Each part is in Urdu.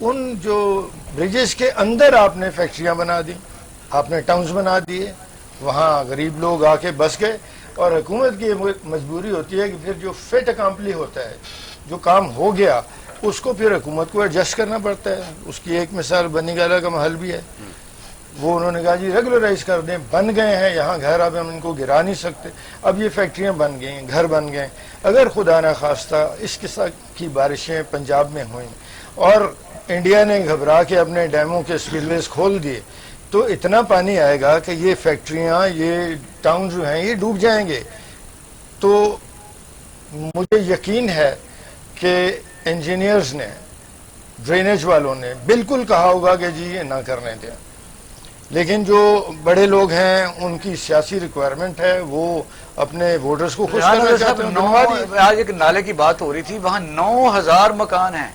ان جو بریجز کے اندر آپ نے فیکٹریاں بنا دی، آپ نے ٹاؤنز بنا دیے، وہاں غریب لوگ آ کے بس گئے، اور حکومت کی مجبوری ہوتی ہے کہ پھر جو فٹ اکامپلی ہوتا ہے، جو کام ہو گیا اس کو پھر حکومت کو ایڈجسٹ کرنا پڑتا ہے. اس کی ایک مثال بنی گالا کا محل بھی ہے. وہ انہوں نے کہا جی ریگولرائز کر دیں، بن گئے ہیں یہاں گھر، اب ہم ان کو گرا نہیں سکتے. اب یہ فیکٹریاں بن گئی ہیں، گھر بن گئے. اگر خدا نہ خواستہ اس قسم کی بارشیں پنجاب میں ہوئیں اور انڈیا نے گھبرا کے اپنے ڈیموں کے سپل ویز کھول دیے، تو اتنا پانی آئے گا کہ یہ فیکٹریاں، یہ ٹاؤن جو ہیں یہ ڈوب جائیں گے. تو مجھے یقین ہے کہ انجینئرز نے، ڈرینیج والوں نے بالکل کہا ہوگا کہ جی یہ نہ کرنے دیں، لیکن جو بڑے لوگ ہیں ان کی سیاسی ریکوائرمنٹ ہے، وہ اپنے ووٹرز کو خوش کرنا چاہتے ہیں. آج ایک نالے کی بات ہو رہی تھی، وہاں 9,000 مکان ہیں.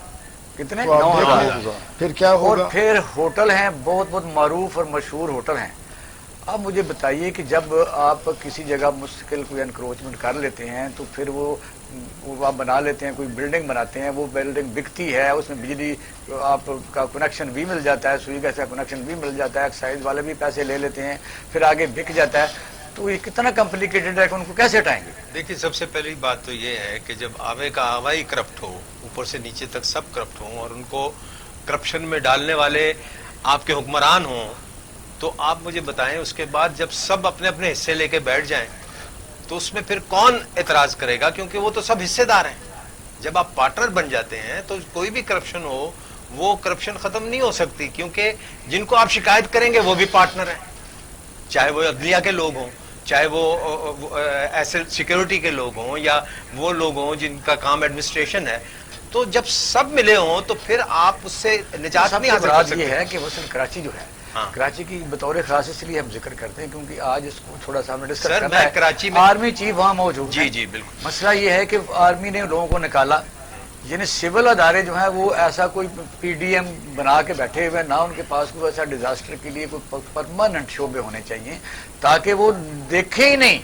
کتنے؟ 9,000. پھر کیا اور ہوگا؟ پھر ہوٹل ہیں، بہت بہت معروف اور مشہور ہوٹل ہیں. اب مجھے بتائیے کہ جب آپ کسی جگہ مستقل کوئی انکروچمنٹ کر لیتے ہیں تو پھر وہ آپ بنا لیتے ہیں، کوئی بلڈنگ بناتے ہیں، وہ بلڈنگ بکتی ہے، اس میں بجلی آپ کا کنیکشن بھی مل جاتا ہے، سوئی گیس کا کنیکشن بھی مل جاتا ہے، ایکسائز والے بھی پیسے لے لیتے ہیں، پھر آگے بک جاتا ہے. تو یہ کتنا کمپلیکیٹڈ ہے کہ ان کو کیسے ہٹائیں گے؟ دیکھیے، سب سے پہلی بات تو یہ ہے کہ جب آوے کا آوا ہی کرپٹ ہو، اوپر سے نیچے تک سب کرپٹ ہوں، اور ان کو کرپشن میں ڈالنے والے آپ کے حکمران ہوں، تو آپ مجھے بتائیں اس کے بعد جب سب اپنے اپنے حصے لے کے بیٹھ جائیں تو اس میں پھر کون اعتراض کرے گا؟ کیونکہ وہ تو سب حصے دار ہیں. جب آپ پارٹنر بن جاتے ہیں تو کوئی بھی کرپشن ہو وہ کرپشن ختم نہیں ہو سکتی، کیونکہ جن کو آپ شکایت کریں گے وہ بھی پارٹنر ہیں، چاہے وہ عدلیہ کے لوگ ہوں، چاہے وہ ایسے سیکیورٹی کے لوگ ہوں، یا وہ لوگ ہوں جن کا کام ایڈمنسٹریشن ہے. تو جب سب ملے ہوں تو پھر آپ اس سے نجات نہیں حاصل کر سکتے. یہ ہے کہ مثلا کراچی جو ہے، کراچی کی بطور خاص اس لیے ہم ذکر کرتے ہیں کیونکہ آج اس کو تھوڑا سا ہم نے ڈسکس کرنا ہے. کراچی میں آرمی چیف وہاں موجود جی جی بالکل. مسئلہ یہ ہے کہ آرمی نے لوگوں کو نکالا، یعنی سول ادارے جو ہیں وہ ایسا کوئی پی ڈی ایم بنا کے بیٹھے ہوئے، نہ ان کے پاس کوئی ایسا ڈیزاسٹر کے لیے کوئی پرماننٹ شعبے ہونے چاہیے تاکہ وہ دیکھے ہی نہیں.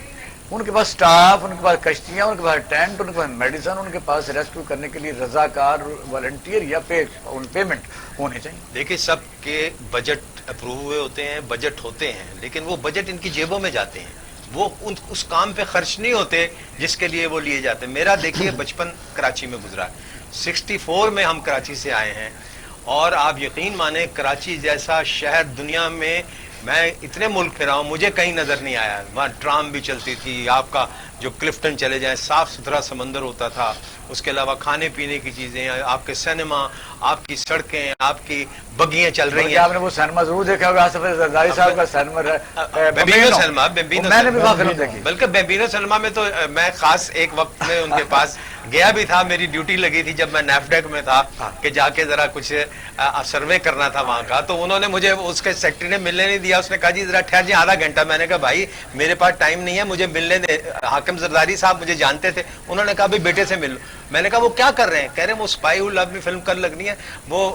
ان کے پاس سٹاف، ان کے پاس کشتیاں، ان کے پاس ٹینٹ، ان کے پاس میڈیسن، ان کے پاس ریسکیو کرنے کے لیے رضاکار والنٹیئر یا پیمنٹ ہونے چاہیے. دیکھیں، سب کے بجٹ اپروو ہوئے ہوتے ہیں، بجٹ ہوتے ہیں، لیکن وہ بجٹ ان کی جیبوں میں جاتے ہیں، وہ اس کام پہ خرچ نہیں ہوتے جس کے لیے وہ لیے جاتے ہیں. میرا دیکھیے بچپن کراچی میں گزرا ہے، 64 میں ہم کراچی سے آئے ہیں، اور آپ یقین مانیں کراچی جیسا شہر دنیا میں میں اتنے ملک پھرا ہوں، مجھے کہیں نظر نہیں آیا. وہاں ٹرام بھی چلتی تھی، آپ کا جو کلفٹن چلے جائیں صاف ستھرا سمندر ہوتا تھا، اس کے علاوہ کھانے پینے کی چیزیں، آپ کے سینما، آپ کی سڑکیں، آپ کی بگیاں چل رہی ہیں. آپ نے وہ سینما ضرور دیکھا ہوگا، آصف زرداری صاحب کا سینما، بیمبینو سینما. میں نے بھی وہاں فلم دیکھی. بلکہ بیمبینو سینما میں تو میں خاص ایک وقت میں ان کے پاس گیا بھی تھا، میری ڈیوٹی لگی تھی جب میں نیفڈیک میں تھا کہ جا کے ذرا کچھ سروے کرنا تھا وہاں کا. تو انہوں نے مجھے، اس کے سیکٹری نے ملنے نہیں دیا، اس نے کہا جی ذرا ٹھہر جائیں آدھا گھنٹہ. میں نے کہا بھائی میرے پاس ٹائم نہیں ہے، مجھے ملنے دے. حاکم زرداری صاحب مجھے جانتے تھے، انہوں نے کہا بھائی بیٹے سے مل لو. میں نے کہا وہ کیا کر رہے ہیں؟ کہہ رہے ہیں وہ اسپائی ہو لو میں فلم کر لگنی ہے، وہ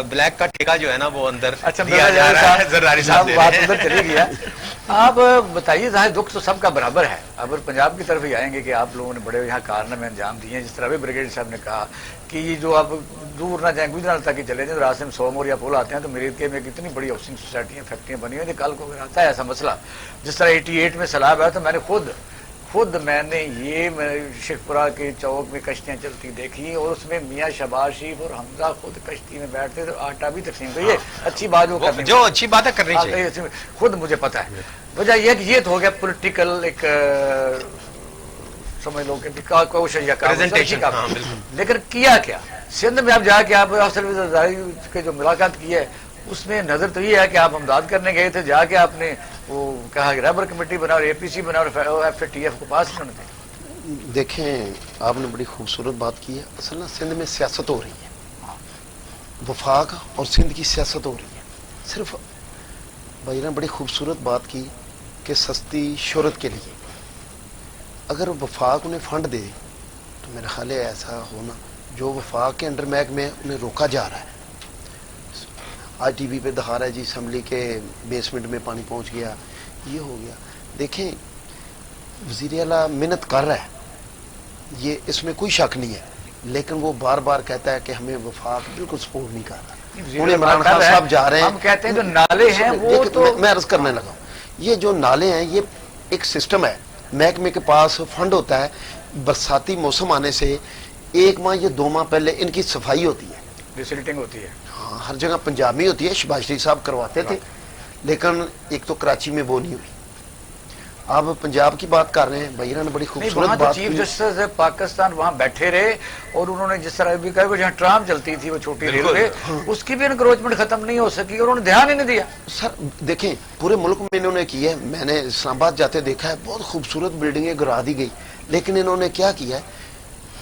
بلیک کا ٹھیکہ جو ہے نا وہ اندر دیا جا رہا ہے. زرداری صاحب بات ادھر چلی گیا. آپ بتائیے، ظاہر دکھ تو سب کا برابر ہے. اب پنجاب کی طرف ہی آئیں گے کہ آپ لوگوں نے بڑے یہاں کارنامے انجام دیے ہیں، جس طرح بھی بریگیڈ صاحب نے کہا کہ یہ جو آپ دور نہ جائیں، گجرات تک ہی چلے جائیں، راستے میں 100 یا پول آتے ہیں تو میرے میں کتنی بڑی ہاؤسنگ سوسائٹیاں، فیکٹریاں بنی ہوئی ہیں. کل کو اگر آتا ہے ایسا مسئلہ جس طرح 88 میں سیلاب آیا تو میں نے خود میں نے یہ شیخ پورہ کے چوک میں کشتیاں چلتی دیکھی، اور اس میں میاں شہباز شریف اور حمزہ خود کشتی میں بیٹھتے تو آٹا بھی تقسیم کر. یہ اچھی بات جو اچھی بات ہے کرنی چاہیے، خود مجھے پتا ہے. وجہ یہ کہ یہ تو ہو گیا پولیٹیکل ایک سمجھ لو کہ کوشش یا پریزنٹیشن. لیکن کیا سندھ میں اب جا کے آپ افسر زرداری کے جو ملاقات کی ہے اس میں نظر تو یہ ہے کہ آپ امداد کرنے گئے تھے، جا کے آپ نے وہ کہا کہ رابر کمیٹی بنا اور اے پی سی بنا اور ایف ٹی ایف کو پاس کرنے تھے. دیکھیں، آپ نے بڑی خوبصورت بات کی ہے. اصل نا سندھ میں سیاست ہو رہی ہے، وفاق اور سندھ کی سیاست ہو رہی ہے. صرف بھائی نے بڑی خوبصورت بات کی کہ سستی شہرت کے لیے اگر وفاق انہیں فنڈ دے تو میرا خیال ہے ایسا ہونا جو وفاق کے انڈر محکمے میں انہیں روکا جا رہا ہے. آج ٹی وی پہ دکھا رہا ہے جی اسمبلی کے بیسمنٹ میں پانی پہنچ گیا، یہ ہو گیا. دیکھیں وزیر اعلیٰ محنت کر رہا ہے، یہ اس میں کوئی شک نہیں ہے، لیکن وہ بار بار کہتا ہے کہ ہمیں وفاق بالکل سپورٹ نہیں کر رہا. انہیں عمران خان صاحب جا رہے ہیں. ہم کہتے ہیں جو نالے ہیں وہ تو میں عرض کرنے لگا ہوں, یہ جو نالے ہیں یہ ایک سسٹم ہے, محکمے کے پاس فنڈ ہوتا ہے, برساتی موسم آنے سے 1 ماہ یا 2 ماہ پہلے ان کی صفائی ہوتی ہے, ریسلٹنگ ہوتی ہے. ہاں ہر جگہ پنجاب میں ہوتی ہے, شہباز شریف صاحب کرواتے تھے, لیکن ایک تو کراچی میں وہ نہیں ہوئی. آپ پنجاب کی بات کر رہے ہیں, بھائیرا نے بڑی خوبصورت بات چیف کی. جسٹس پاکستان وہاں بیٹھے رہے اور انہوں نے جس طرح بھی کہا کہ جہاں ٹرام چلتی تھی وہ چھوٹی ریلوے, اس کی بھی انکروچمنٹ ختم نہیں ہو سکی اور انہوں نے دھیان ہی نہیں دیا. سر دیکھیں پورے ملک میں انہوں نے کی ہے, میں نے اسلام آباد جاتے دیکھا ہے, بہت خوبصورت بلڈنگیں گرا دی گئی, لیکن انہوں نے کیا کیا ہے,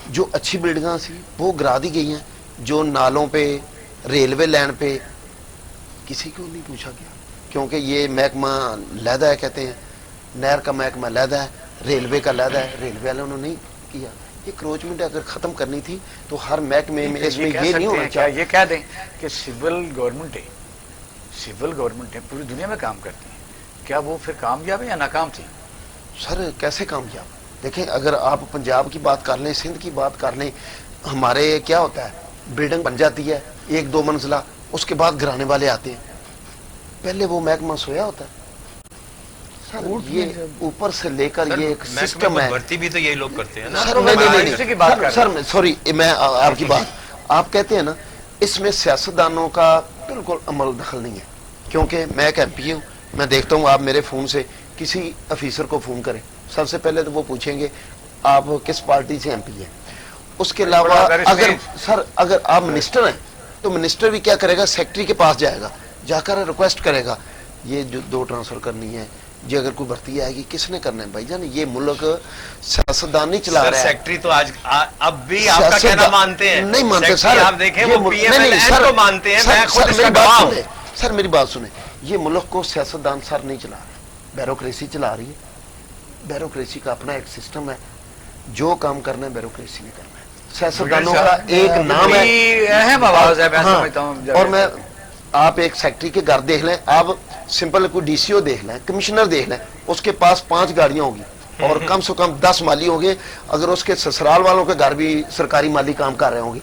جو اچھی بلڈنگاں سی وہ گرا دی گئی ہیں, جو نالوں پہ ریلوے لائن پہ کسی کو نہیں پوچھا گیا, کیونکہ یہ محکمہ علیحدہ ہے, کہتے ہیں نہر کا محکمہ علیحدہ ہے, ریلوے کا علیحدہ ہے, ریلوے والوں نے نہیں کیا. یہ کروچمنٹ اگر ختم کرنی تھی تو ہر محکمے میں اس میں یہ نہیں ہونا چاہیے. یہ کہہ دیں کہ سول گورنمنٹیں پوری دنیا میں کام کرتی ہیں, کیا وہ پھر کامیاب ہے یا ناکام تھی؟ سر کیسے کامیاب؟ دیکھیں اگر آپ پنجاب کی بات کر لیں, سندھ کی بات کر لیں, ہمارے کیا ہوتا ہے, بلڈنگ بن جاتی ہے 1-2 منزلہ, اس کے بعد گرانے والے آتے ہیں, پہلے وہ محکمہ سویا ہوتا ہے. سر یہ اوپر سے لے کر یہ ایک سسٹم ہے. بھرتی بھی تو یہی لوگ کرتے ہیں نا. سر سوری, میں آپ کی بات, آپ کہتے ہیں نا اس میں سیاستدانوں کا بالکل عمل دخل نہیں ہے, کیونکہ میں ایک ایم پی ہوں, میں دیکھتا ہوں آپ میرے فون سے کسی افیسر کو فون کریں, سب سے پہلے تو وہ پوچھیں گے آپ کس پارٹی سے ایم پی ہیں. اس کے علاوہ اگر آپ منسٹر ہیں تو منسٹر بھی کیا کرے گا, سیکٹری کے پاس جائے گا, جا کر ریکویسٹ کرے گا یہ جو 2 ٹرانسفر کرنی ہے, جی اگر کوئی بھرتی آئے گی کس نے کرنا ہے. بھائی جان یہ ملک سیاستدان نہیں چلا رہا ہے. سیکٹری تو آج اب بھی آپ کا کہنا مانتے ہیں, نہیں مانتے سر, آپ دیکھیں وہ پی ایم ایل این کو مانتے ہیں. میں خود اس کا گواہ ہوں. سر میری بات سنیں, یہ ملک کو سیاستدان سر نہیں چلا رہے, بیوروکریسی چلا رہی ہے. بیوروکریسی کا اپنا ایک سسٹم ہے, جو کام کرنا ہے بیوروکریسی نے کرنا ہے. سیاستدانوں کا ایک نام ہے, اہم آواز ہے, میں سمجھتا ہوں. اور میں آپ ایک سیکٹری کے گھر دیکھ لیں, آپ سمپل کوئی ڈی سی او دیکھ لیں, کمشنر دیکھ لیں, اس کے پاس 5 گاڑیاں ہوں گی اور کم سے کم 10 مالی ہوں گے. اگر اس کے سسرال والوں کے گھر بھی سرکاری مالی کام کر رہے ہوں گے.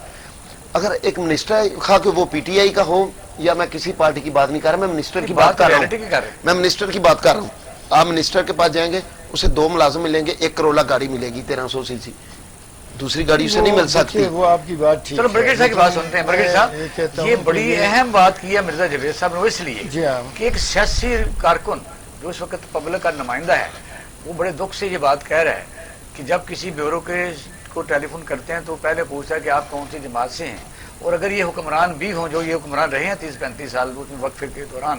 اگر ایک منسٹر ہے, خواہ کہ وہ پی ٹی آئی کا ہو یا میں کسی پارٹی کی بات نہیں کر رہا, میں منسٹر کی بات کر رہا ہوں, میں منسٹر کی بات کر رہا ہوں. آپ منسٹر کے پاس جائیں گے, اسے 2 ملازم ملیں گے, 1 کرولا گاڑی ملے گی 1300 سی سی, دوسری گاڑی اسے نہیں مل سکتی. وہ آپ کی بات ٹھیک ہے. چلو برگیڈ صاحب کی بات سنتے ہیں. برگیڈ صاحب یہ بڑی اہم بات کی ہے مرزا جاوید صاحب نے, اس لیے کہ ایک سیاسی کارکن جو اس وقت پبلک کا نمائندہ ہے, وہ بڑے دکھ سے یہ بات کہہ رہا ہے کہ جب کسی بیوروکریٹ کو ٹیلی فون کرتے ہیں تو پہلے پوچھتا ہے کہ آپ کون سی جماعت سے ہیں, اور اگر یہ حکمران بھی ہوں جو یہ حکمران رہے ہیں 30-35 سال وقفے کے دوران,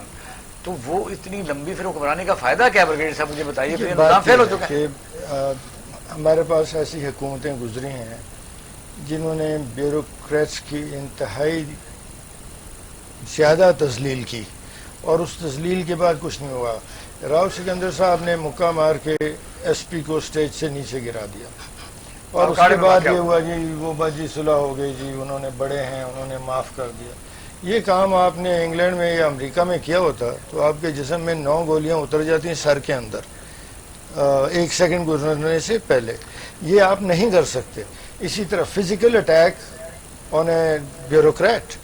تو وہ اتنی لمبی پھر حکمرانی کا فائدہ کیا ہے؟ برگیڈ صاحب مجھے بتائیے, پھر نظام فیل ہو چکا ہے. ہمارے پاس ایسی حکومتیں گزری ہیں جنہوں نے بیوروکریٹس کی انتہائی زیادہ تذلیل کی, اور اس تذلیل کے بعد کچھ نہیں ہوا. راؤ سکندر صاحب نے مکہ مار کے ایس پی کو سٹیج سے نیچے گرا دیا, اور اس کے بعد یہ ہوا جی وہ بجی صلح ہو گئی, جی انہوں نے بڑے ہیں انہوں نے معاف کر دیا. یہ کام آپ نے انگلینڈ میں یا امریکہ میں کیا ہوتا تو آپ کے جسم میں 9 گولیاں اتر جاتی ہیں سر کے اندر 1 سیکنڈ گزرنے سے پہلے. یہ آپ نہیں کر سکتے. اسی طرح physical attack on a bureaucrat,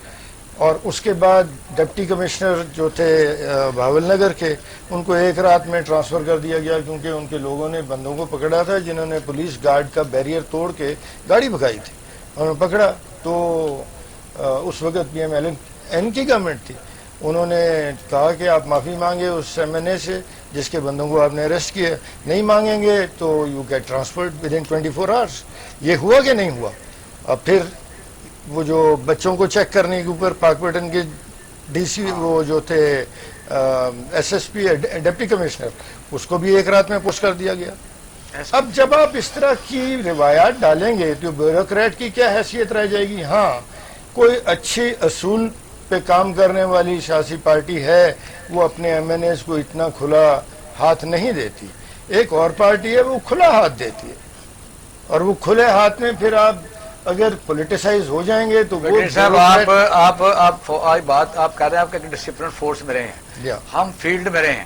اور اس کے بعد ڈپٹی کمشنر جو تھے بھاول نگر کے, ان کو 1 رات میں ٹرانسفر کر دیا گیا, کیونکہ ان کے لوگوں نے بندوں کو پکڑا تھا جنہوں نے پولیس گارڈ کا بیریئر توڑ کے گاڑی بھگائی تھی, انہوں نے پکڑا. تو اس وقت پی ایم ایل این کی گورنمنٹ تھی, انہوں نے کہا کہ آپ معافی مانگے اس ایم این اے سے جس کے بندوں کو آپ نے اریسٹ کیا, نہیں مانگیں گے تو you get transferred with in 24 hours. یہ ہوا کہ نہیں ہوا؟ اب پھر وہ جو بچوں کو چیک کرنے کے اوپر پاکپٹن کے ڈی سی وہ جو تھے S S P deputy commissioner, اس کو بھی 1 رات میں پوسٹ کر دیا گیا. اب جب آپ اس طرح کی روایات ڈالیں گے تو بیوروکریٹ کی کیا حیثیت رہ جائے گی؟ ہاں کوئی اچھی اصول پہ کام کرنے والی سیاسی پارٹی ہے, وہ اپنے ایم این ایز کو اتنا کھلا ہاتھ نہیں دیتی. ایک اور پارٹی ہے وہ کھلا ہاتھ دیتی ہے, اور وہ کھلے ہاتھ میں پھر آپ اگر پولیٹیسائز ہو جائیں گے تو وہ صاحب آپ بات آپ کہہ رہے ہیں آپ کہ ڈسپلن فورس میں رہے ہیں, ہم فیلڈ میں رہے ہیں.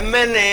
MNA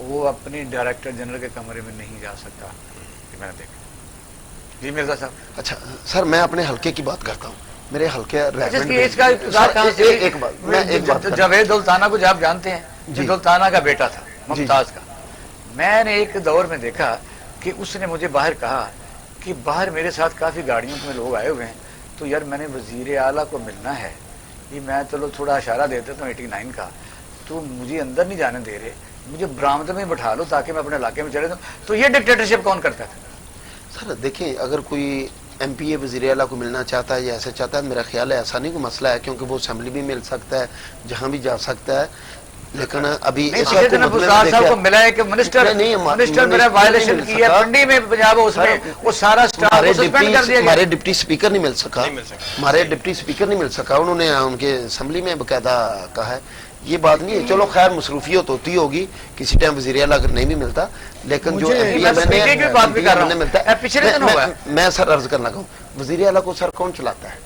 وہ اپنی ڈائریکٹر جنرل کے کمرے میں نہیں جا سکتا، یہ میں نے دیکھا۔ جی مرزا صاحب، اچھا سر، میں اپنے حلقے کی بات کرتا ہوں، میرے حلقے اچھا اس کا ابتداء کہاں سے؟ ایک بات میں ایک بات جاوید دولتانہ کو جو آپ جانتے ہیں، جو دولتانہ کا بیٹا تھا ممتاز کا، میں نے ایک دور میں دیکھا کہ اس نے مجھے باہر کہا کہ باہر میرے ساتھ کافی گاڑیوں میں لوگ آئے ہوئے ہیں، تو یار میں نے وزیر اعلیٰ کو ملنا ہے، یہ میں چلو تھوڑا اشارہ دے دیتا ہوں 89 کا، تو مجھے اندر نہیں جانے دے رہے، مجھے برآمد میں بٹھا لو تاکہ میں اپنے علاقے میں چلے جاؤں۔ تو یہ ڈکٹیٹرشپ کون کرتا تھا؟ سر دیکھیں، اگر کوئی ایم پی اے وزیر اعلیٰ کو ملنا چاہتا ہے یا ایسے چاہتا ہے، میرا خیال ہے ایسا نہیں کوئی مسئلہ ہے، کیونکہ وہ اسمبلی بھی مل سکتا ہے، جہاں بھی جا سکتا ہے، لیکن ابھی اس صاحب کو ملا ہے کہ منسٹر میرا وائلیشن کی ہے پنڈی میں پنجاب، اس میں وہ سارا سٹاف سسپینڈ کر دیا گیا۔ ہمارے ڈپٹی اسپیکر نہیں مل سکا، ہمارے ڈپٹی اسپیکر نہیں مل سکا، انہوں نے ان کے اسمبلی میں باقاعدہ کہا ہے، یہ بات نہیں ہے، چلو خیر مصروفیت ہوتی ہوگی، کسی ٹائم وزیر اعلیٰ اگر نہیں بھی ملتا، لیکن جو میں سر عرض کرنا چاہوں، وزیر اعلیٰ کو سر کون چلاتا ہے؟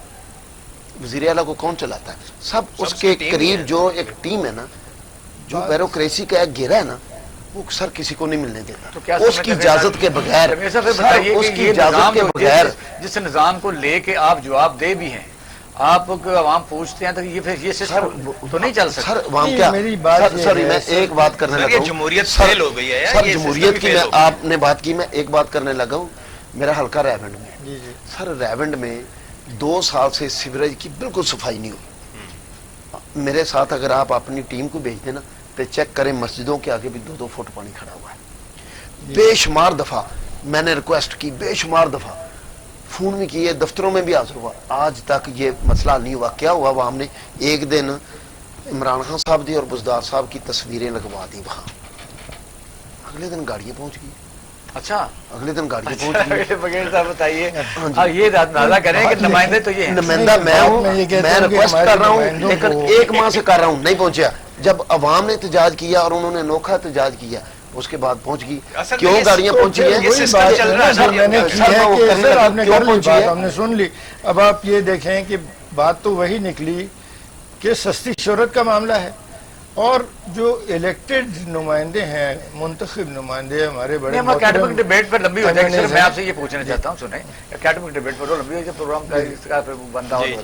وزیر اعلیٰ کو کون چلاتا ہے؟ سب اس کے قریب جو ایک ٹیم ہے نا، جو بیوروکریسی کا ایک گھیرا ہے نا، وہ سر کسی کو نہیں ملنے دیتا، اس کی اجازت کے بغیر، اس کی اجازت کے بغیر، جس نظام کو لے کے آپ جواب دے بھی ہیں، آپ کو عوام پوچھتے ہیں، تو یہ پھر یہ سسٹم تو نہیں چل سکتا۔ سر عوام کیا، سر میں ایک بات کرنے لگا ہوں، جمہوریت فیل ہو گئی ہے، سر جمہوریت کی میں آپ نے بات کی، میں ایک بات کرنے لگا ہوں، میرا حلقہ ریونڈ میں، سر ریونڈ میں 2 سال سے سیوریج کی بالکل صفائی نہیں ہوئی، میرے ساتھ اگر آپ اپنی ٹیم کو بھیج دیں نا تو چیک کریں، مسجدوں کے آگے بھی 2-2 فٹ پانی کھڑا ہوا ہے، بے شمار دفعہ میں نے ریکویسٹ کی، بے شمار دفعہ فون بھی کیے، دفتروں میں بھی حاضر ہوا، آج تک یہ مسئلہ نہیں ہوا۔ کیا ہوا، وہ ہم نے ایک دن عمران خان صاحب دی اور بزدار صاحب کی تصویریں لگوا دی وہاں، اگلے دن گاڑیاں پہنچ گئی، اچھا اگلے دن گاڑیاں پہنچ گئی۔ بغیر صاحب بتائیے، یہ اندازہ کریں کہ نمائندے تو یہ ہیں، نمائندہ میں ہوں، میں ریکویسٹ کر رہا ہوں، لیکن 1 ماہ سے کر رہا ہوں، نہیں پہنچا۔ جب عوام نے احتجاج کیا اور انہوں نے انوکھا احتجاج کیا، اس کے بعد پہنچ گئی۔ کیوں گاڑیاں پہنچی ہیں؟ ہم نے سن لی۔ اب آپ یہ دیکھیں کہ بات تو وہی نکلی کہ سستی شہرت کا معاملہ ہے، اور جو الیکٹڈ نمائندے ہیں، منتخب نمائندے ہمارے بڑے اکیڈمک ڈیبیٹ پر لمبی ہو جائے گی۔ میں آپ سے یہ پوچھنا چاہتا ہوں، سنیں، اکیڈمک ڈیبیٹ پر لمبی ہو جائے، پروگرام کا بندہ ہو،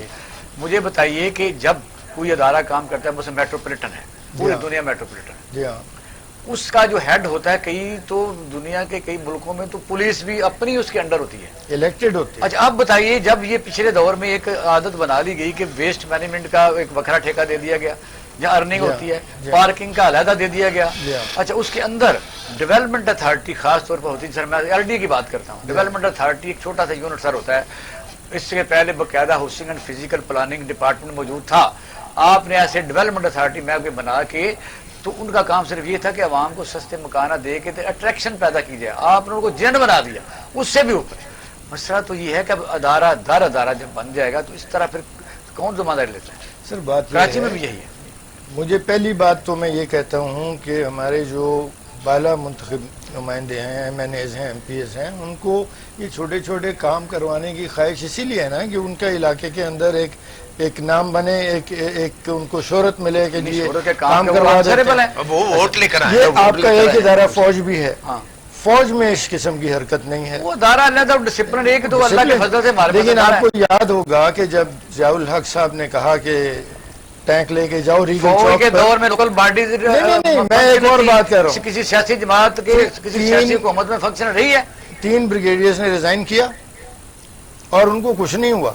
مجھے بتائیے کہ جب کوئی ادارہ کام کرتا ہے، مثلا میٹروپولیٹن ہے، پوری دنیا میٹروپولیٹن ہے، جی ہاں، اس کا جو ہیڈ ہوتا ہے، کئی تو دنیا کے کئی ملکوں میں تو پولیس بھی اپنی اس کے انڈر ہوتی ہے، الیکٹڈ ہوتی ہے۔ اچھا آپ بتائیے، جب یہ پچھلے دور میں ایک عادت بنا لی گئی کہ ویسٹ مینجمنٹ کا ایک وکھرا ٹھیکہ دے دیا گیا، جہاں ارننگ ہوتی ہے، پارکنگ کا علیحدہ دے دیا گیا، اچھا اس کے اندر ڈیولپمنٹ اتھارٹی خاص طور پر ہوتی ہے، سر میں ایل ڈی کی بات کرتا ہوں، ڈیولپمنٹ اتھارٹی ایک چھوٹا سا یونٹ سر ہوتا ہے، اس سے پہلے باقاعدہ housing and physical planning department موجود تھا، آپ نے ایسے ڈیولپمنٹ اتھارٹی میں بنا کے، تو ان کا کام صرف یہ تھا کہ عوام کو سستے مکانات دے کے اٹریکشن پیدا کی جائے، آپ نے ان کو جن بنا دیا، اس سے بھی اوپر مسئلہ تو یہ ہے کہ اب ادارہ جب بن جائے گا تو اس طرح پھر کون ذمہ داری لیتا ہے؟ سر بات کراچی میں بھی یہی ہے۔ مجھے پہلی بات تو میں یہ کہتا ہوں کہ ہمارے جو بالا منتخب نمائندے ہیں، ایم این ایز ہیں، ایم پی ایز ہیں، ان کو یہ چھوٹے چھوٹے کام کروانے کی خواہش اسی لیے ہے نا کہ ان کا علاقے کے اندر ایک نام بنے، ایک ان کو شہرت ملے کہ یہ کام کروا دیتے ہیں۔ وہ ووٹ لے کر آئے، یہ آپ کا ایک ادارہ فوج بھی ہے، فوج میں اس قسم کی حرکت نہیں ہے، وہ ادارہ اللہ ڈسپلن ایک تو اللہ کے فضل سے ہمارے پاس لیکن ادارہ آپ کو یاد ہوگا کہ جب ضیاء الحق صاحب نے کہا کہ ٹینک لے کے جاؤ ریگل فوج چوک کے پر، دور میں لوکل باڈی نہیں، میں ایک اور بات کر رہا ہوں، کسی سیاسی جماعت کے کسی سیاسی حکومت میں فنکشن رہی ہے، 3 بریگیڈیئرز نے ریزائن کیا اور ان کو کچھ نہیں ہوا،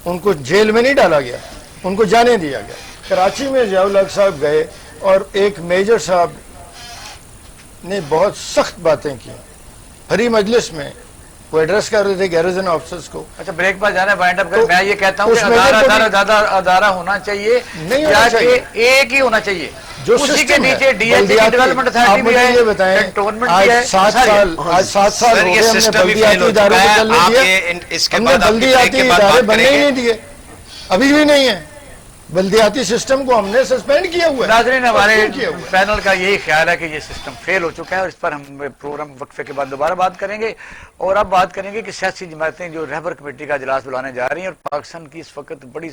ان کو جیل میں نہیں ڈالا گیا، ان کو جانے دیا گیا۔ کراچی میں ضیاء الحق صاحب گئے اور ایک میجر صاحب نے بہت سخت باتیں کی، بھری مجلس میں وہ ایڈریس کر رہے تھے گیرزن آفیسرز کو۔ اچھا بریک پر جانا ہے، وائنڈ اپ کر، میں یہ کہتا ہوں اس کہ ادارہ ہونا چاہیے نہیں ہونا یا چاہیے، کہ ایک ہی ہونا چاہیے، جو اسی کے سسٹم ہے نیچے ڈی ایچ کی ڈیولپمنٹ آپ اتھارٹی بھی مجھے ہے، یہ بتائیں، کنٹونمنٹ آج بھی ہے، 7 سال سر ہو یہ گئے ہم نے سسٹم ہی فیل بلدیاتی ہو اداروں چکا کو ہے، چلنے آپ دیا، یہ اس کے ہم نے بعد آپ کی بریک بلدیاتی کے بعد ادارے بات بننے ہی کریں نہیں گے۔ دیے، ابھی بھی نہیں ہے، بلدیاتی سسٹم کو ہم نے سسپینڈ کیا ہوا ہے۔ ناظرین ہمارے کیا ہوا ہے۔ پینل کا یہی خیال ہے کہ یہ سسٹم فیل ہو چکا ہے، اور اس پر ہم پروگرام وقفے کے بعد دوبارہ بات کریں گے، اور اب بات کریں گے کہ سیاسی جماعتیں جو رہبر کمیٹی کا اجلاس بلانے جا رہی ہیں، اور پاکستان کی اس وقت بڑی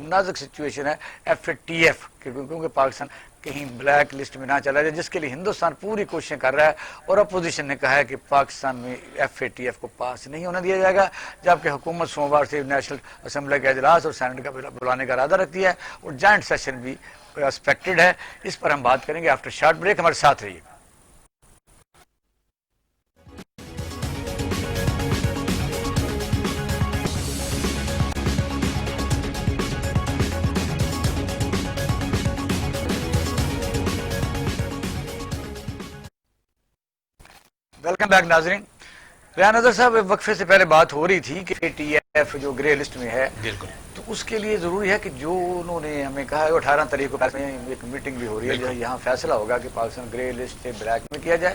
نازک سچویشن ہے ایف اے ٹی ایف، کیونکہ پاکستان کہیں بلیک لسٹ میں نہ چلا جائے، جس کے لیے ہندوستان پوری کوششیں کر رہا ہے، اور اپوزیشن نے کہا ہے کہ پاکستان میں FATF کو پاس نہیں ہونے دیا جائے گا، جبکہ حکومت سوموار سے نیشنل اسمبلی کا اجلاس اور سینٹ کا بلانے کا ارادہ رکھتی ہے، اور جوائنٹ سیشن بھی ایکسپیکٹڈ ہے۔ اس پر ہم بات کریں گے آفٹر شارٹ بریک، ہمارے ساتھ رہیے۔ ویلکم بیک ناظرین۔ ریان نظر صاحب، وقفے سے پہلے بات ہو رہی تھی کہ FATF جو گرے لسٹ میں ہے، بالکل تو اس کے لیے ضروری ہے کہ جو انہوں نے ہمیں کہا ہے 18 تاریخ کو ایک میٹنگ بھی ہو رہی ہے، جو یہاں فیصلہ ہوگا کہ پاکستان گرے لسٹ سے بلیک میں کیا جائے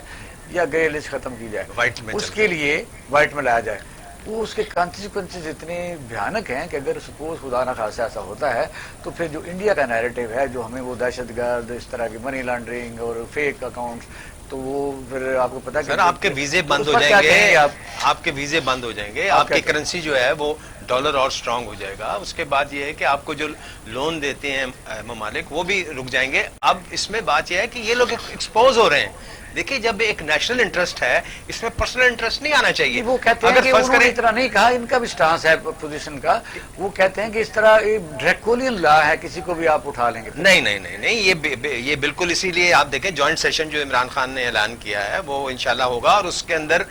یا گرے لسٹ ختم کی جائے، وائٹ میں اس کے لیے وائٹ میں لایا جائے۔ وہ اس کے کانسیکوینسز اتنے بھیانک ہیں کہ اگر سپوز خدا نہ خاصا ایسا ہوتا ہے تو پھر جو انڈیا کا نیریٹو ہے، جو ہمیں وہ دہشت گرد، اس طرح کی منی لانڈرنگ اور فیک اکاؤنٹس، تو وہ پھر آپ کو پتا سر آپ کے ویزے بند ہو جائیں گے، آپ کے ویزے بند ہو جائیں گے، آپ کی کرنسی جو ہے وہ ڈالر اور سٹرونگ ہو جائے گا۔ اس کے بعد یہ ہے کہ آپ کو جو لون دیتے ہیں ممالک وہ بھی رک جائیں گے۔ اب اس میں بات یہ ہے کہ یہ لوگ ایکسپوز ہو رہے ہیں۔ دیکھیے جب ایک نیشنل انٹرسٹ ہے، اس میں پرسنل انٹرسٹ نہیں آنا چاہیے۔ وہ کہتے ہیں کہ انہوں نے اس طرح نہیں کہا، ان کا بھی سٹانس ہے پوزیشن کا، وہ کہتے ہیں کہ اس طرح ڈریکولین لا ہے، کسی کو بھی آپ اٹھا لیں گے۔ نہیں، یہ بالکل اسی لیے آپ دیکھیں جوائنٹ سیشن جو عمران خان نے اعلان کیا ہے وہ انشاءاللہ ہوگا، اور اس کے اندر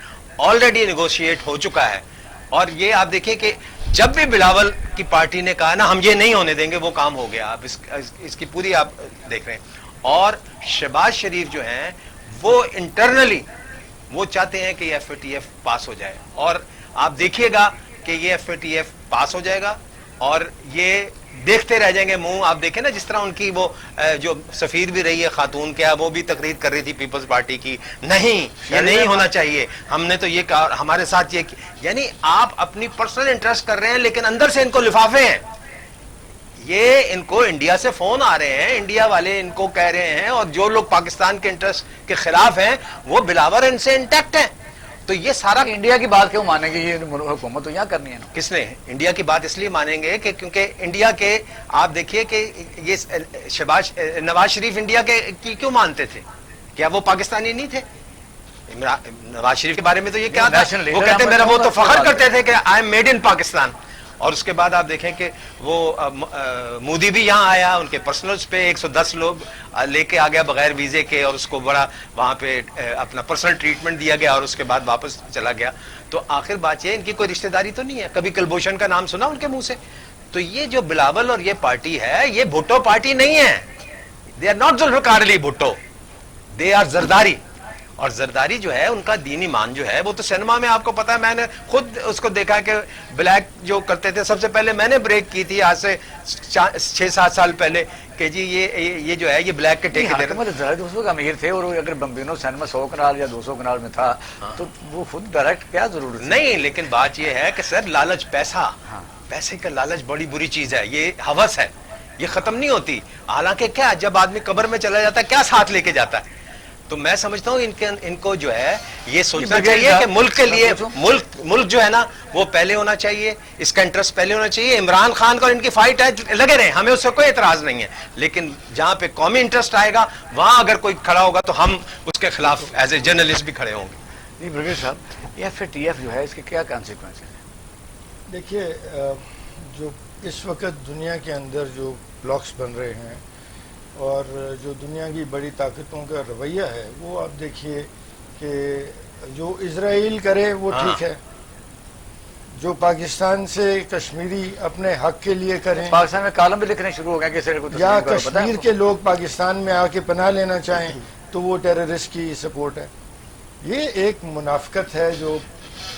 آلریڈی نیگوشیٹ ہو چکا ہے۔ اور یہ آپ دیکھیں کہ جب بھی بلاول کی پارٹی نے کہا نا ہم یہ نہیں ہونے دیں گے، وہ کام ہو گیا۔ آپ اس کی پوری آپ دیکھ رہے ہیں۔ اور شہباز شریف جو ہیں وہ انٹرنلی وہ چاہتے ہیں کہ یہ FATF پاس ہو جائے، اور آپ دیکھیے گا کہ یہ FATF پاس ہو جائے گا، اور یہ دیکھتے رہ جائیں گے منہ۔ آپ دیکھیں نا جس طرح ان کی وہ جو سفیر بھی رہی ہے خاتون، کیا وہ بھی تقریر کر رہی تھی پیپلز پارٹی کی، نہیں یہ نہیں ہونا چاہیے، ہم نے تو یہ کہا، ہمارے ساتھ یہ، یعنی آپ اپنی پرسنل انٹرسٹ کر رہے ہیں لیکن اندر سے ان کو لفافے ہیں۔ یہ ان کو انڈیا سے فون آ رہے ہیں، انڈیا والے ان کو کہہ رہے ہیں، اور جو لوگ پاکستان کے انٹرسٹ کے خلاف ہیں وہ بلاور ان سے انٹیکٹ ہیں۔ تو یہ سارا انڈیا کی بات کیوں مانیں گے؟ یہ حکومت تو یہاں کرنی ہے نا۔ کس نے انڈیا کی بات اس لیے مانیں گے کہ کیونکہ انڈیا کے آپ دیکھیے کہ یہ نواز شریف انڈیا کے کی کیوں مانتے تھے؟ کیا وہ پاکستانی نہیں تھے؟ نواز شریف کے بارے میں تو یہ کیا تھا، وہ کہتے میرا وہ تو فخر کرتے تھے کہ I am made in Pakistan. اور اس کے بعد آپ دیکھیں کہ وہ مودی بھی یہاں آیا، ان کے پرسنلز پہ 110 لوگ لے کے آ گیا بغیر ویزے کے، اور اس کو بڑا وہاں پہ اپنا پرسنل ٹریٹمنٹ دیا گیا، اور اس کے بعد واپس چلا گیا۔ تو آخر بات یہ ان کی کوئی رشتہ داری تو نہیں ہے؟ کبھی کلبھوشن کا نام سنا ان کے منہ سے؟ تو یہ جو بلاول اور یہ پارٹی ہے یہ بھٹو پارٹی نہیں ہے، they are not Zulfiqar Ali Bhutto, they are Zardari. اور زرداری جو ہے ان کا دینی مان جو ہے وہ تو سینما میں آپ کو پتا ہے، میں نے خود اس کو دیکھا کہ بلیک جو کرتے تھے، سب سے پہلے میں نے بریک کی تھی آج سے 6-7 سال پہلے کہ جی یہ جو ہے یہ بلیک کے ٹھیکیدار اس وقت امیر تھے، اور اگر بمبینو سینما 100 کنال یا 200 کنال میں تھا تو وہ خود ڈائریکٹ کیا ضرورت نہیں۔ لیکن بات یہ ہے کہ سر لالچ، پیسے کا لالچ بڑی بری چیز ہے، یہ ہوس ہے، یہ ختم نہیں ہوتی۔ حالانکہ کیا جب آدمی قبر میں چلا جاتا ہے کیا ساتھ لے کے جاتا ہے؟ تو میں سمجھتا ہوں ان کو جو ہے یہ سوچنا چاہیے کہ ملک کے لیے ملک جو ہے نا وہ پہلے ہونا چاہیے، اس کا انٹرسٹ پہلے ہونا چاہیے۔ عمران خان کا ان کی فائٹ ہے، لگے رہے، ہمیں اس سے کوئی اعتراض نہیں ہے، لیکن جہاں پہ قومی انٹرسٹ آئے گا وہاں اگر کوئی کھڑا ہوگا تو ہم اس کے خلاف ایز اے جرنلسٹ بھی کھڑے ہوں گے۔ جی برگیڈ صاحب، یہ FATF جو ہے اس کے کیا کانسیکوینس ہیں؟ دیکھیے جو اس وقت دنیا کے اندر جو بلاکس بن رہے ہیں اور جو دنیا کی بڑی طاقتوں کا رویہ ہے، وہ آپ دیکھیے کہ جو اسرائیل کرے وہ ٹھیک ہے، جو پاکستان سے کشمیری اپنے حق کے لیے کریں، پاکستان میں کالم بھی لکھنے شروع ہو گئے کہ یا کشمیر کے لوگ پاکستان میں آ کے پناہ لینا چاہیں تو وہ ٹیررسٹ کی سپورٹ ہے۔ یہ ایک منافقت ہے جو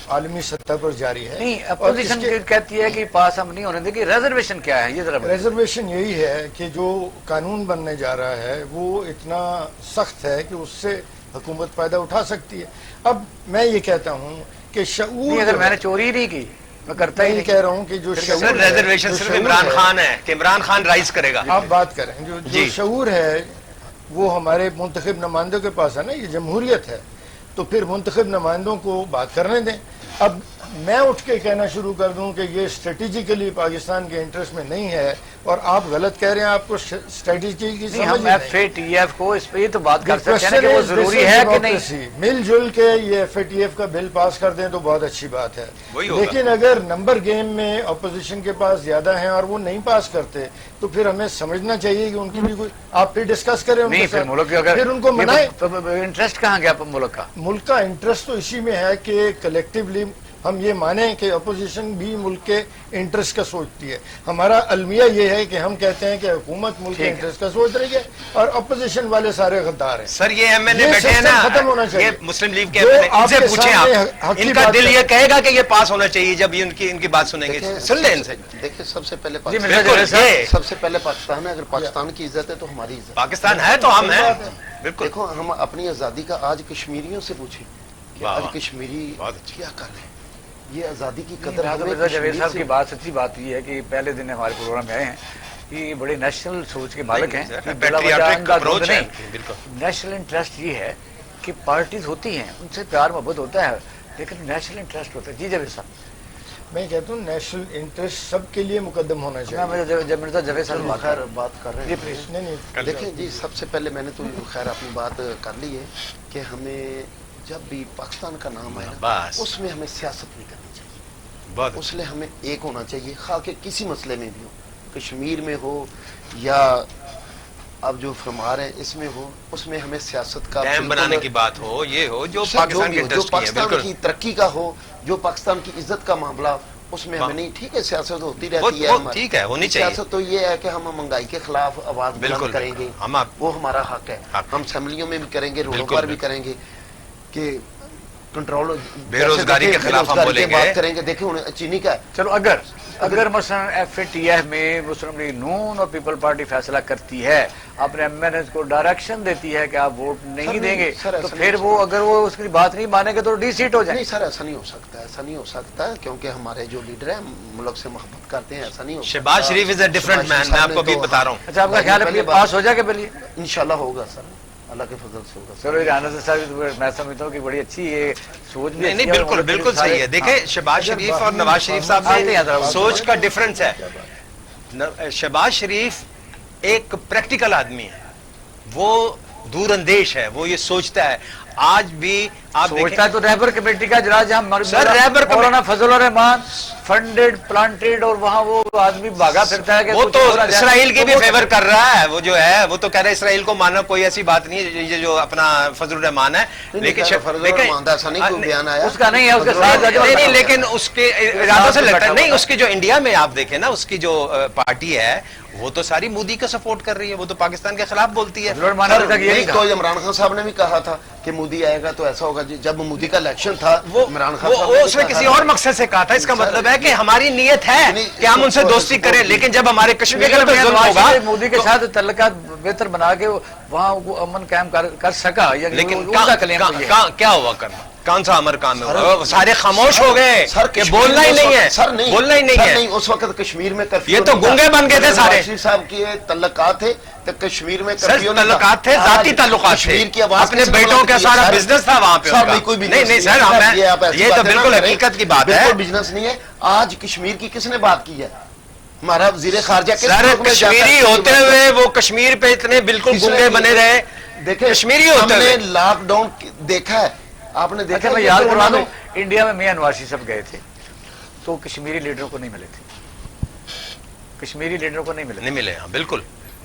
عالمی سطح پر جاری ہے۔ نہیں، اپوزیشن کہتی ہے کہ پاس ہم نہیں ہونے دیں گے۔ ریزرویشن کیا ہے یہ ذرا؟ ریزرویشن یہی ہے کہ جو قانون بننے جا رہا ہے وہ اتنا سخت ہے کہ اس سے حکومت فائدہ اٹھا سکتی ہے۔ اب میں یہ کہتا ہوں کہ شعور، اگر میں نے چوری نہیں کی، میں کرتا ہی نہیں کہہ رہا ہوں کہ جو سر ریزرویشن صرف عمران خان ہے کہ عمران خان رائز کرے گا۔ آپ بات کریں جو شعور ہے وہ ہمارے منتخب نمائندوں کے پاس ہے نا، یہ جمہوریت ہے، تو پھر منتخب نمائندوں کو بات کرنے دیں۔ اب میں اٹھ کے کہنا شروع کر دوں کہ یہ اسٹریٹجیکلی پاکستان کے انٹرسٹ میں نہیں ہے اور آپ غلط کہہ رہے ہیں, آپ کو اسٹریٹجی کی نہیں, سمجھ ہم ہی ایف اے ٹی ایف کو اس پہ یہ تو بات کر سکتے ہیں question کہ وہ is, ضروری this is ہے کہ نہیں. democracy. مل جل کے یہ ایف اے ٹی ایف کا بل پاس کر دیں تو بہت اچھی بات ہے, وہی ہوگا. لیکن اگر نمبر گیم میں اپوزیشن کے پاس زیادہ ہیں اور وہ نہیں پاس کرتے تو پھر ہمیں سمجھنا چاہیے کہ ان کی بھی کوئی, آپ پھر ڈسکس کریں ان نہیں, کے پھر ساتھ, ملک اگر پھر ان کو منائیں. انٹرسٹ کہاں گیا ملک کا؟ ملک کا انٹرسٹ تو اسی میں ہے کہ کلیکٹیولی ہم یہ مانیں کہ اپوزیشن بھی ملک کے انٹرسٹ کا سوچتی ہے. ہمارا المیہ یہ ہے کہ ہم کہتے ہیں کہ حکومت ملک کے انٹرسٹ کا سوچ رہی ہے اور اپوزیشن والے سارے غدار ہیں. سر یہ ایم ایل اے یہ بیٹھے ہیں سسٹم نا, ختم ہونا چاہیے. یہ مسلم لیگ کے جو ایم ایل اے, ان آپ سے کے پوچھیں سامنے آپ, حق کی ان کا بات دل ہے. یہ کہے گا کہ یہ پاس ہونا چاہیے جب یہ ان کی بات سنیں گے. سن لیں ان سے. دیکھیں سب سے پہلے جی, بالکل, سب سے پہلے پاکستان ہے. اگر پاکستان کی عزت ہے تو ہماری عزت. پاکستان ہے تو ہم ہیں. بالکل. دیکھو ہم اپنی آزادی کا آج کشمیریوں سے پوچھیں کہ واہ آج واہ. کشمیری بہت اچھی. کیا کر رہے ہیں. یہ آزادی کی قدر ہمیں مرزا جاوید کشمیر صاحب سے کی بات سچی بات یہ ہے کہ پہلے دن ہمارے پروگرام میں آئے ہیں کہ یہ بڑے نیشنل سوچ کے مالک ہیں. پیٹریاٹک اپروچ ہے. بالکل. نیشنل انٹرسٹ یہ ہے کہ پارٹیز ہوتی ہیں ان سے پیار محبت ہوتا ہے لیکن نیشنل انٹرسٹ ہوتا ہے. جی جاوید صاحب, میں کہتا ہوں نیشنل انٹرسٹ سب کے لیے مقدم ہونا چاہیے. جب مرزا جاوید صاحب خیر بات کر رہے جی ہیں. پلیز. نہیں دیکھیں جی, سب سے پہلے میں نے تو خیر اپنی بات کر لی ہے کہ ہمیں جب بھی پاکستان کا نام آئے نا بس اس میں ہمیں سیاست نہیں کرنی چاہیے. بہت اس لیے ہمیں ایک ہونا چاہیے, خواہ کہ کسی مسئلے میں بھی ہو, کشمیر میں ہو یا اب جو فرما رہے ہیں اس میں ہو, اس میں ہمیں سیاست کا ڈیم بنانے کی بات ہو, یہ ہو جو سب پاکستان بھی کے ہو, جو انٹرسٹ کی ہے. پاکستان بالکل. کی ترقی کا ہو, جو پاکستان کی عزت کا معاملہ, اس میں ہمیں نہیں. ٹھیک ہے سیاست ہوتی رہتی ہے, وہ ہماری ٹھیک ہے, ہونی چاہیے. سیاست تو یہ ہے کہ ہم مہنگائی کے خلاف آواز بالکل بلند کریں گے, ہم وہ ہمارا حق ہے. ہم اسمبلیوں میں بھی کریں گے, روڈوں پر بھی کریں گے کہ کنٹرول, بے روزگاری کے خلاف ہم بولیں گے, بات کریں گے. دیکھیں چینی کا چلو اگر مثلا ایف اے ٹی ایف میں مسلم لیگ نون اور پیپل پارٹی فیصلہ کرتی ہے, اپنے ایم این ایز کو ڈائریکشن دیتی ہے کہ آپ ووٹ نہیں دیں گے, تو پھر وہ اگر وہ اس کی بات نہیں مانیں گے تو ڈی سیٹ ہو جائیں. نہیں سر, ایسا نہیں ہو سکتا, ایسا نہیں ہو سکتا کیونکہ ہمارے جو لیڈر ہیں ملک سے محبت کرتے ہیں. ایسا نہیں ہو سکتا. شہباز شریف از اے ڈفرنٹ مین, میں آپ کو بھی بتا رہا ہوں. اچھا, آپ کا خیال ہے پاس ہو جائے گا بلی؟ انشاءاللہ ہوگا سر, اللہ کے فضل سے ہوگا. چلو ریحانہ صاحب میں سمجھتا ہوں کہ بڑی اچھی یہ سوچ بھی نہیں بالکل بالکل صحیح ہے. دیکھیں شہباز شریف اور نواز شریف صاحب میں سوچ کا ڈفرنس ہے. شہباز شریف ایک پریکٹیکل آدمی ہے, وہ دور اندیش ہے, وہ یہ سوچتا ہے. آج بھی آپ سوچتا ہے تو رہبر کمیٹی کا اجلاس جہاں مولانا فضل الرحمان فنڈڈ پلانٹڈ اور وہاں وہ آدمی بھاگا پھرتا ہے کہ وہ تو اسرائیل کی بھی فیور کر رہا ہے. وہ جو ہے وہ تو کہہ رہا ہے اسرائیل کو ماننا کوئی ایسی بات نہیں ہے, یہ جو اپنا فضل الرحمان ہے. لیکن اس کا نہیں ہے, اس کے ساتھ نہیں, لیکن اس کے ارادوں سے لگتا ہے. نہیں, اس کی جو انڈیا میں آپ دیکھیں نا, اس کی جو پارٹی ہے وہ تو ساری مودی کا سپورٹ کر رہی ہے, وہ تو پاکستان کے خلاف بولتی ہے. تو عمران خان صاحب نے بھی کہا تھا کہ مودی آئے گا تو ایسا ہوگا. جب مودی کا الیکشن تھا عمران خان وہ اس میں کسی اور مقصد سے کہا تھا. اس کا مطلب ہے کہ ہماری نیت ہے کہ ہم ان سے دوستی کریں, لیکن جب ہمارے کشمیر پہ ظلم ہوگا, مودی کے ساتھ تعلقات بہتر بنا کے وہاں امن قائم کر سکا. لیکن کیا ہوا کرنا, کون سا امر کام ہے؟ سارے خاموش ہو گئے, کہ بولنا ہی نہیں ہے, بولنا ہی نہیں ہے. اس وقت کشمیر میں یہ تو گنگے بن گئے تھے سارے. صاحب کی تعلقات تھے تو کشمیر میں تعلقات تھے, ذاتی تعلقات تھے, اپنے بیٹوں کا سارا بزنس تھا وہاں پہ. نہیں نہیں سر, یہ تو بالکل حقیقت کی بات ہے. بزنس نہیں ہے. آج کشمیر کی کس نے بات کی ہے؟ ہمارا وزیر خارجہ سر کشمیری ہوتے ہوئے وہ کشمیر پہ اتنے بالکل گنگے بنے رہے. دیکھیں کشمیری ہوتے ہوئے ہم نے لاک ڈاؤن دیکھا ہے, آپ نے دیکھا. میں یاد کروا دوں, انڈیا میں میاں نواز شریف صاحب گئے تھے تو کشمیری لیڈروں کو نہیں ملے تھے, کشمیری لیڈروں کو نہیں ملے. ہاں بالکل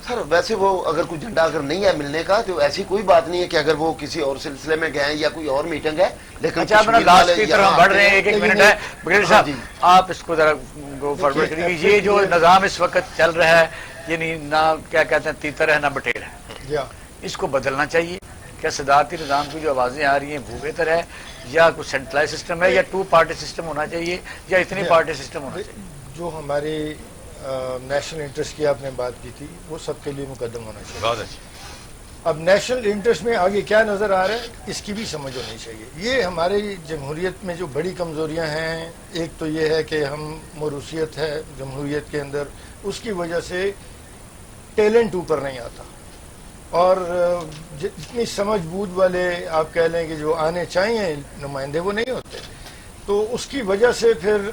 سر. ویسے وہ اگر کوئی جھنڈا اگر نہیں ہے ملنے کا تو ایسی کوئی بات نہیں ہے کہ اگر وہ کسی اور سلسلے میں گئے یا کوئی اور میٹنگ ہے. لیکن اچھا, اپنا لاسٹ کی طرح بڑھ رہے ہیں, ایک منٹ ہے بغیر صاحب, آپ اس کو ذرا گو فارورڈ کریے. یہ جو نظام اس وقت چل رہا ہے, یعنی نہ کیا کہتے ہیں تیتر ہے نہ بٹیر ہے, اس کو بدلنا چاہیے. کیا صدارتی نظام کی جو آوازیں آ رہی ہیں وہ بہتر ہے, یا کوئی سینٹرلائز سسٹم ہے, یا 2 پارٹی سسٹم ہونا چاہیے, یا اتنی پارٹی سسٹم ہونا چاہیے؟ جو ہماری نیشنل انٹرسٹ کی آپ نے بات کی تھی وہ سب کے لیے مقدم ہونا چاہیے. بہت اچھا. اب نیشنل انٹرسٹ میں آگے کیا نظر آ رہا ہے اس کی بھی سمجھ ہونی چاہیے. یہ ہماری جمہوریت میں جو بڑی کمزوریاں ہیں, ایک تو یہ ہے کہ ہم موروثیت ہے جمہوریت کے اندر, اس کی وجہ سے ٹیلنٹ اوپر نہیں آتا, اور جتنی سمجھ بوجھ والے آپ کہہ لیں کہ جو آنے چاہیے نمائندے وہ نہیں ہوتے. تو اس کی وجہ سے پھر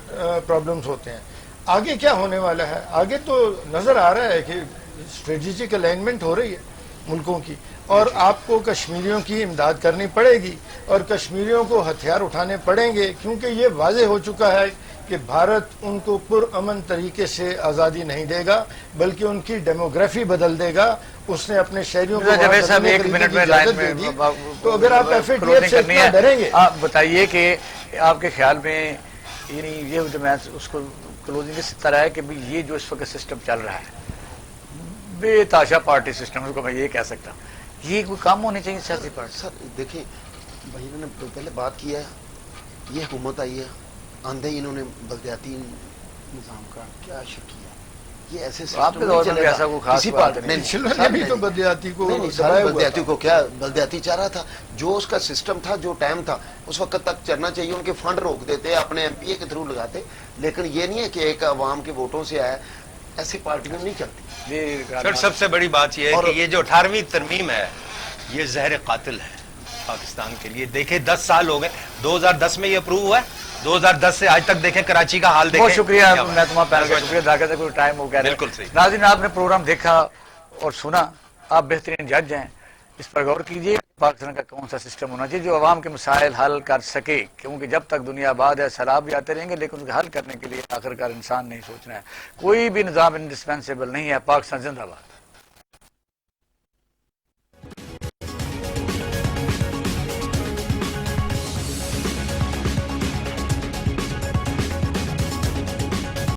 پرابلمز ہوتے ہیں. آگے کیا ہونے والا ہے؟ آگے تو نظر آ رہا ہے کہ اسٹریٹجک الائنمنٹ ہو رہی ہے ملکوں کی، اور آپ کو کشمیریوں کی امداد کرنی پڑے گی اور کشمیریوں کو ہتھیار اٹھانے پڑیں گے، کیونکہ یہ واضح ہو چکا ہے کہ بھارت ان کو پرامن طریقے سے آزادی نہیں دے گا، بلکہ ان کی ڈیموگرافی بدل دے گا. اس نے اپنے شہریوں کو جاوید صاحب ایک منٹ میں لائن میں تو اگر آپ FATF سے اتنا ڈریں گے. آپ بتائیے کہ آپ کے خیال میں یعنی یہ جو میں اس کو کلوزنگ اس طرح ہے کہ یہ جو اس وقت سسٹم چل رہا ہے بے تاشا پارٹی سسٹم، اس کو میں یہ کہہ سکتا ہوں، یہ کوئی کام ہونے چاہیے سیاسی پارٹی؟ سر دیکھیں بھائی نے پہلے بات کیا ہے، یہ حکومت آئی ہے، آندھے ہی انہوں نے بلدیاتی نظام کا کیا شک کیا. یہ ایسے آپ کے دور میں بھی ایسا کوئی خاص بات نہیں. نے بھی تو بلدیاتی کو بلدیاتی کو کیا بلدیاتی چاہ رہا تھا، جو اس کا سسٹم تھا، جو ٹائم تھا اس وقت تک چلنا چاہیے. ان کے فنڈ روک دیتے، اپنے MP کے تھرو لگاتے، لیکن یہ نہیں ہے کہ ایک عوام کے ووٹوں سے آیا. ایسی پارٹیاں نہیں چلتی. سر سب سے بڑی بات یہ ہے کہ یہ جو 18ویں ترمیم ہے یہ زہر قاتل ہے پاکستان کے لیے. دیکھیں 10 سال ہو گئے، 2010 میں یہ اپروو ہوا ہے، 2010 سے آج تک دیکھیں کراچی کا حال دیکھیں. بہت شکریہ، میں تمہارا پینل کا شکریہ ادا کرتا ہوں. کوئی ٹائم ہو گیا. بالکل صحیح. ناظرین آپ نے پروگرام دیکھا اور سنا، آپ بہترین جج ہیں، اس پر غور کیجیے پاکستان کا کون سا سسٹم ہونا چاہیے جو عوام کے مسائل حل کر سکے، کیونکہ جب تک دنیا آباد ہے سیلاب بھی آتے رہیں گے، لیکن ان کو حل کرنے کے لیے آخرکار انسان نہیں سوچنا ہے. کوئی بھی نظام انڈسپینسیبل نہیں ہے. پاکستان زندہ باد.